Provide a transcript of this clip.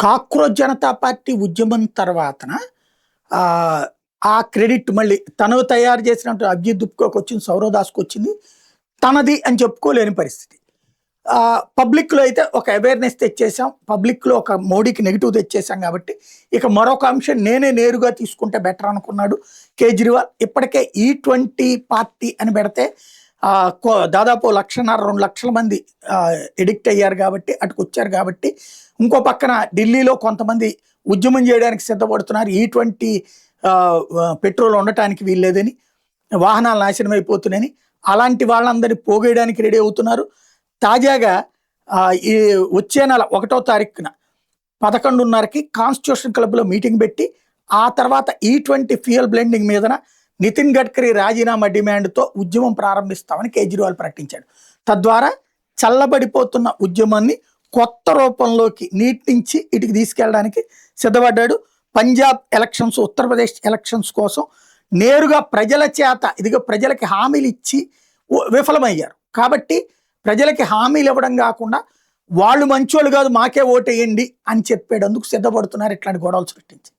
Cockroach Janata party ఉద్యమం తర్వాతన ఆహ్, ఆ క్రెడిట్ మళ్ళీ తను తయారు చేసినట్టు అభిజిత్ దుప్కోకి వచ్చింది, సౌరవ్ దాస్‌కి వచ్చింది. తనది అని చెప్పుకోలేని పరిస్థితి. పబ్లిక్‌లో అయితే ఒక అవేర్‌నెస్ తెచ్చేసాం. పబ్లిక్‌లో ఒక మోడీకి నెగెటివ్ తెచ్చేసాం కాబట్టి, ఇక మరొక అంశం నేనే నేరుగా తీసుకుంటే బెటర్ అనుకున్నాడు కేజ్రీవాల్. ఇప్పటికే ఈ20 పార్టీ అని పెడితే దాదాపు 1,50,000 2,00,000 మంది ఎడిక్ట్ అయ్యారు కాబట్టి, అటుకొచ్చారు కాబట్టి, ఇంకో పక్కన ఢిల్లీలో కొంతమంది ఉద్యమం చేయడానికి సిద్ధపడుతున్నారు. ఈ20 పెట్రోల్ ఉండటానికి వీల్లేదని, వాహనాలు నాశనం అయిపోతున్నాయని, అలాంటి వాళ్ళందరినీ పోగేయడానికి రెడీ అవుతున్నారు. తాజాగా ఈ వచ్చే నెల 1వ తారీఖున 11:30కి కాన్స్టిట్యూషన్ క్లబ్‌లో మీటింగ్ పెట్టి, ఆ తర్వాత ఈ20 ఫ్యూయల్ బ్లెండింగ్ మీదన నితిన్ గడ్కరీ రాజీనామా డిమాండ్‌తో ఉద్యమం ప్రారంభిస్తామని కేజ్రీవాల్ ప్రకటించాడు. తద్వారా చల్లబడిపోతున్న ఉద్యమాన్ని కొత్త రూపంలోకి నీటి నుంచి ఇటుకి తీసుకెళ్ళడానికి సిద్ధపడ్డాడు. పంజాబ్ ఎలక్షన్స్, ఉత్తరప్రదేశ్ ఎలక్షన్స్ కోసం నేరుగా ప్రజల చేత ఇదిగో ప్రజలకి హామీలు ఇచ్చి విఫలమయ్యారు. కాబట్టి ప్రజలకి హామీలు ఇవ్వడం కాకుండా వాళ్ళు మంచోళ్ళు కాదు మాకే ఓటేయండి అని చెప్పేటందుకు సిద్ధపడుతున్నారు ఇట్లాంటి గొడవలు సృష్టించి.